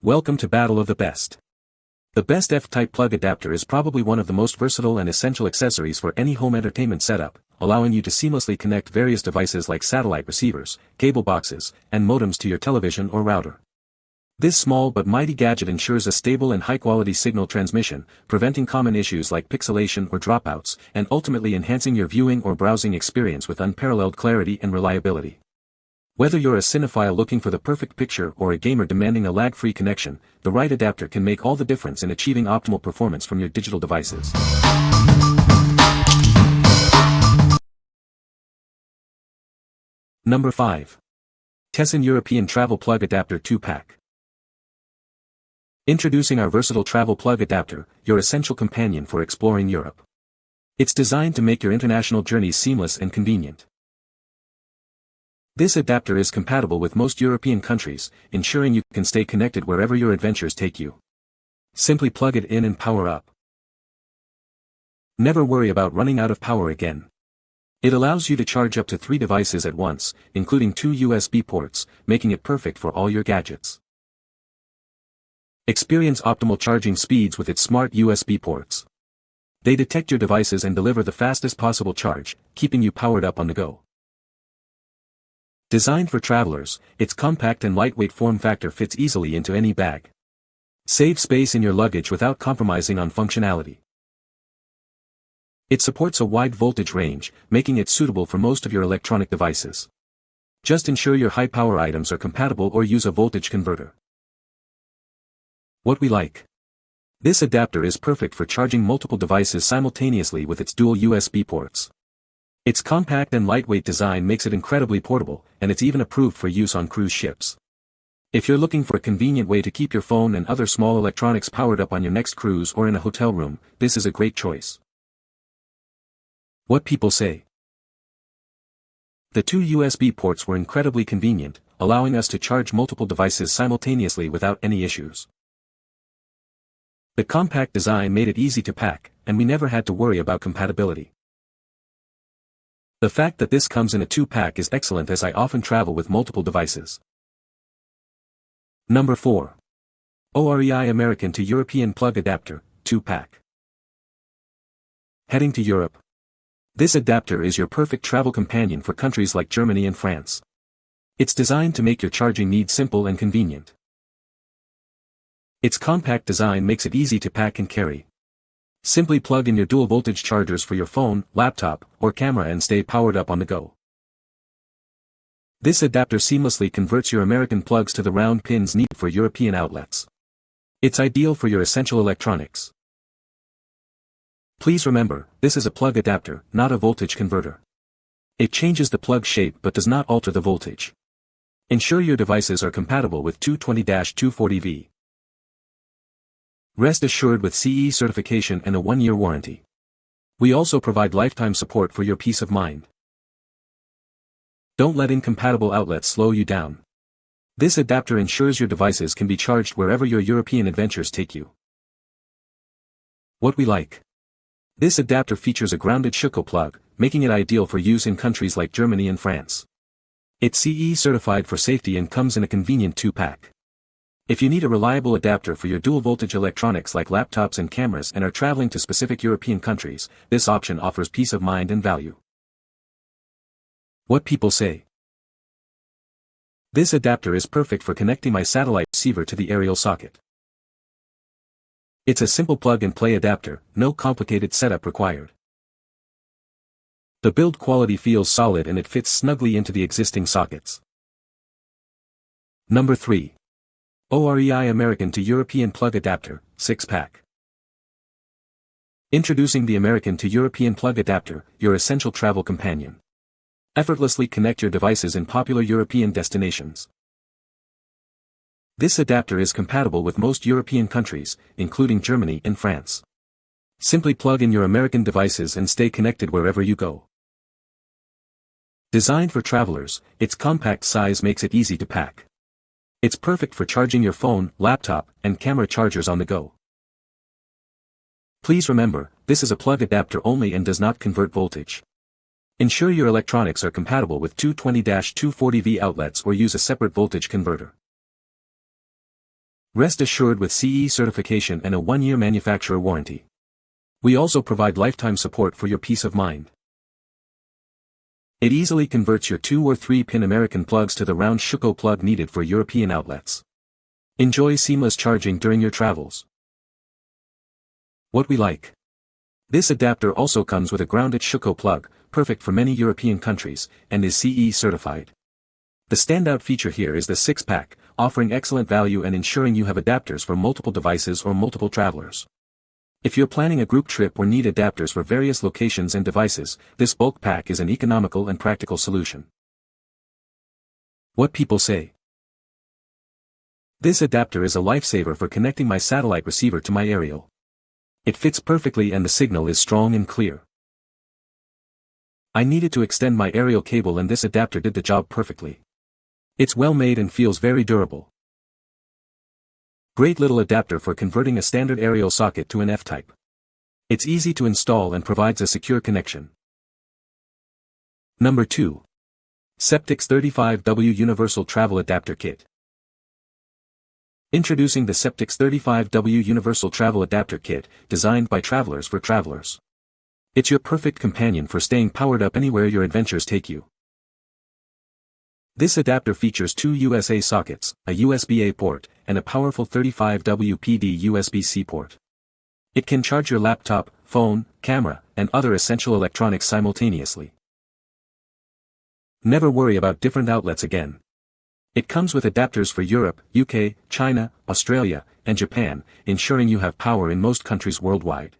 Welcome to Battle of the Best. The best F-type plug adapter is probably one of the most versatile and essential accessories for any home entertainment setup, allowing you to seamlessly connect various devices like satellite receivers, cable boxes, and modems to your television or router. This small but mighty gadget ensures a stable and high-quality signal transmission, preventing common issues like pixelation or dropouts, and ultimately enhancing your viewing or browsing experience with unparalleled clarity and reliability. Whether you're a cinephile looking for the perfect picture or a gamer demanding a lag-free connection, the right adapter can make all the difference in achieving optimal performance from your digital devices. Number 5. TESSAN European Travel Plug Adapter 2-Pack. Introducing our versatile travel plug adapter, your essential companion for exploring Europe. It's designed to make your international journeys seamless and convenient. This adapter is compatible with most European countries, ensuring you can stay connected wherever your adventures take you. Simply plug it in and power up. Never worry about running out of power again. It allows you to charge up to 3 devices at once, including 2 USB ports, making it perfect for all your gadgets. Experience optimal charging speeds with its smart USB ports. They detect your devices and deliver the fastest possible charge, keeping you powered up on the go. Designed for travelers, its compact and lightweight form factor fits easily into any bag. Save space in your luggage without compromising on functionality. It supports a wide voltage range, making it suitable for most of your electronic devices. Just ensure your high-power items are compatible or use a voltage converter. What we like. This adapter is perfect for charging multiple devices simultaneously with its dual USB ports. Its compact and lightweight design makes it incredibly portable, and it's even approved for use on cruise ships. If you're looking for a convenient way to keep your phone and other small electronics powered up on your next cruise or in a hotel room, this is a great choice. What people say. The 2 USB ports were incredibly convenient, allowing us to charge multiple devices simultaneously without any issues. The compact design made it easy to pack, and we never had to worry about compatibility. The fact that this comes in a 2-pack is excellent as I often travel with multiple devices. Number 4. OREI American to European Plug Adapter, 2-Pack. Heading to Europe. This adapter is your perfect travel companion for countries like Germany and France. It's designed to make your charging needs simple and convenient. Its compact design makes it easy to pack and carry. Simply plug in your dual voltage chargers for your phone, laptop, or camera and stay powered up on the go. This adapter seamlessly converts your American plugs to the round pins needed for European outlets. It's ideal for your essential electronics. Please remember, this is a plug adapter, not a voltage converter. It changes the plug shape but does not alter the voltage. Ensure your devices are compatible with 220-240V. Rest assured with CE certification and a 1-year warranty. We also provide lifetime support for your peace of mind. Don't let incompatible outlets slow you down. This adapter ensures your devices can be charged wherever your European adventures take you. What we like. This adapter features a grounded Schuko plug, making it ideal for use in countries like Germany and France. It's CE certified for safety and comes in a convenient 2-pack. If you need a reliable adapter for your dual-voltage electronics like laptops and cameras and are traveling to specific European countries, this option offers peace of mind and value. What people say. This adapter is perfect for connecting my satellite receiver to the aerial socket. It's a simple plug-and-play adapter, no complicated setup required. The build quality feels solid and it fits snugly into the existing sockets. Number 3. OREI American to European Plug Adapter, 6-Pack. Introducing the American to European Plug Adapter, your essential travel companion. Effortlessly connect your devices in popular European destinations. This adapter is compatible with most European countries, including Germany and France. Simply plug in your American devices and stay connected wherever you go. Designed for travelers, its compact size makes it easy to pack. It's perfect for charging your phone, laptop, and camera chargers on the go. Please remember, this is a plug adapter only and does not convert voltage. Ensure your electronics are compatible with 220-240V outlets or use a separate voltage converter. Rest assured with CE certification and a 1-year manufacturer warranty. We also provide lifetime support for your peace of mind. It easily converts your 2 or 3 pin American plugs to the round Schuko plug needed for European outlets. Enjoy seamless charging during your travels. What we like. This adapter also comes with a grounded Schuko plug, perfect for many European countries, and is CE certified. The standout feature here is the 6-pack, offering excellent value and ensuring you have adapters for multiple devices or multiple travelers. If you're planning a group trip or need adapters for various locations and devices, this bulk pack is an economical and practical solution. What people say. This adapter is a lifesaver for connecting my satellite receiver to my aerial. It fits perfectly and the signal is strong and clear. I needed to extend my aerial cable and this adapter did the job perfectly. It's well made and feels very durable. Great little adapter for converting a standard aerial socket to an F-type. It's easy to install and provides a secure connection. Number 2. Ceptics 35W Universal Travel Adapter Kit. Introducing the Ceptics 35W Universal Travel Adapter Kit, designed by travelers for travelers. It's your perfect companion for staying powered up anywhere your adventures take you. This adapter features 2 USA sockets, a USB-A port, and a powerful 35W PD USB-C port. It can charge your laptop, phone, camera, and other essential electronics simultaneously. Never worry about different outlets again. It comes with adapters for Europe, UK, China, Australia, and Japan, ensuring you have power in most countries worldwide.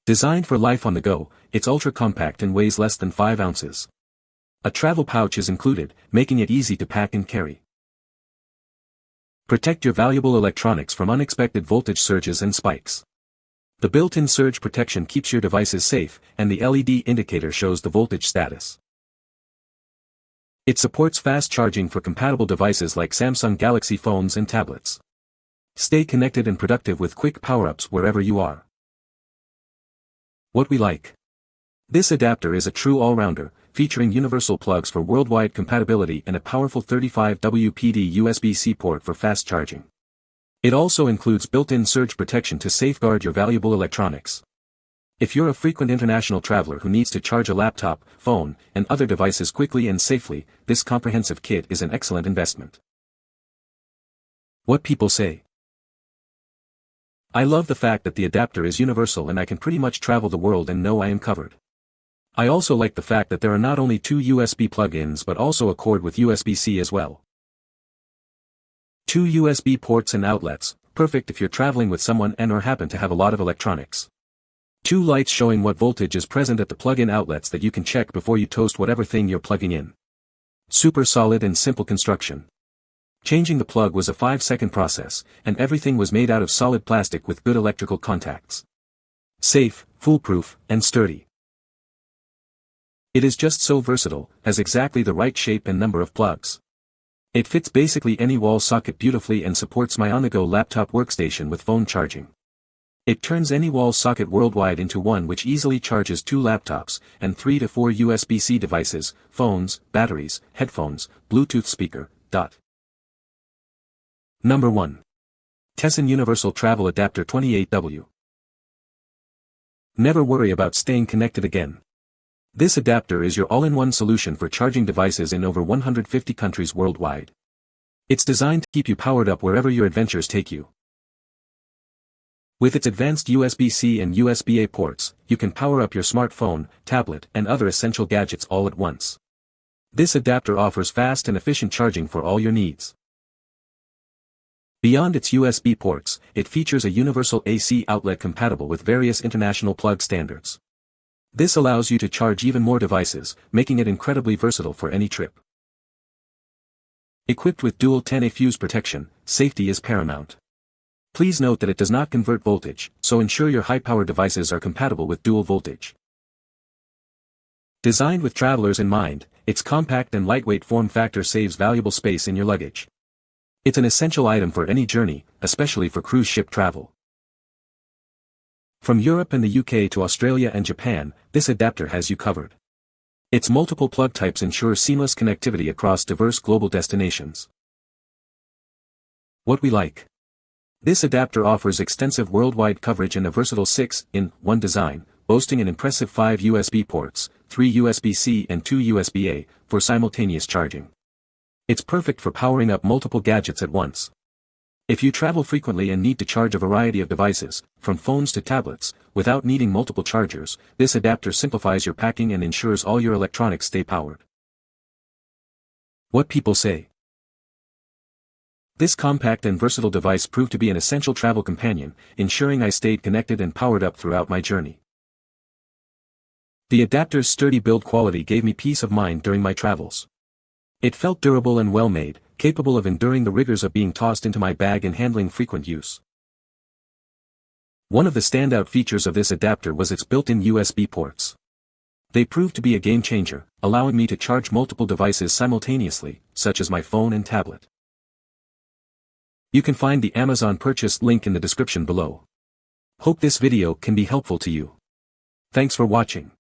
Designed for life on the go, it's ultra-compact and weighs less than 5 ounces. A travel pouch is included, making it easy to pack and carry. Protect your valuable electronics from unexpected voltage surges and spikes. The built-in surge protection keeps your devices safe, and the LED indicator shows the voltage status. It supports fast charging for compatible devices like Samsung Galaxy phones and tablets. Stay connected and productive with quick power-ups wherever you are. What we like. This adapter is a true all-rounder, featuring universal plugs for worldwide compatibility and a powerful 35W PD USB-C port for fast charging. It also includes built-in surge protection to safeguard your valuable electronics. If you're a frequent international traveler who needs to charge a laptop, phone, and other devices quickly and safely, this comprehensive kit is an excellent investment. What people say. I love the fact that the adapter is universal and I can pretty much travel the world and know I am covered. I also like the fact that there are not only 2 USB plug-ins but also a cord with USB-C as well. 2 USB ports and outlets, perfect if you're traveling with someone and/or happen to have a lot of electronics. 2 lights showing what voltage is present at the plug-in outlets that you can check before you toast whatever thing you're plugging in. Super solid and simple construction. Changing the plug was a 5-second process, and everything was made out of solid plastic with good electrical contacts. Safe, foolproof, and sturdy. It is just so versatile, has exactly the right shape and number of plugs. It fits basically any wall socket beautifully and supports my on-the-go laptop workstation with phone charging. It turns any wall socket worldwide into one which easily charges 2 laptops, and 3 to 4 USB-C devices, phones, batteries, headphones, Bluetooth speaker. Number 1. TESSAN Universal Travel Adapter 28W. Never worry about staying connected again. This adapter is your all-in-one solution for charging devices in over 150 countries worldwide. It's designed to keep you powered up wherever your adventures take you. With its advanced USB-C and USB-A ports, you can power up your smartphone, tablet, and other essential gadgets all at once. This adapter offers fast and efficient charging for all your needs. Beyond its USB ports, it features a universal AC outlet compatible with various international plug standards. This allows you to charge even more devices, making it incredibly versatile for any trip. Equipped with dual 10A fuse protection, safety is paramount. Please note that it does not convert voltage, so ensure your high-power devices are compatible with dual voltage. Designed with travelers in mind, its compact and lightweight form factor saves valuable space in your luggage. It's an essential item for any journey, especially for cruise ship travel. From Europe and the UK to Australia and Japan, this adapter has you covered. Its multiple plug types ensure seamless connectivity across diverse global destinations. What we like. This adapter offers extensive worldwide coverage and a versatile 6-in-1 design, boasting an impressive 5 USB ports, 3 USB-C and 2 USB-A, for simultaneous charging. It's perfect for powering up multiple gadgets at once. If you travel frequently and need to charge a variety of devices, from phones to tablets, without needing multiple chargers, this adapter simplifies your packing and ensures all your electronics stay powered. What people say. This compact and versatile device proved to be an essential travel companion, ensuring I stayed connected and powered up throughout my journey. The adapter's sturdy build quality gave me peace of mind during my travels. It felt durable and well-made, capable of enduring the rigors of being tossed into my bag and handling frequent use. One of the standout features of this adapter was its built-in USB ports. They proved to be a game-changer, allowing me to charge multiple devices simultaneously, such as my phone and tablet. You can find the Amazon purchase link in the description below. Hope this video can be helpful to you. Thanks for watching.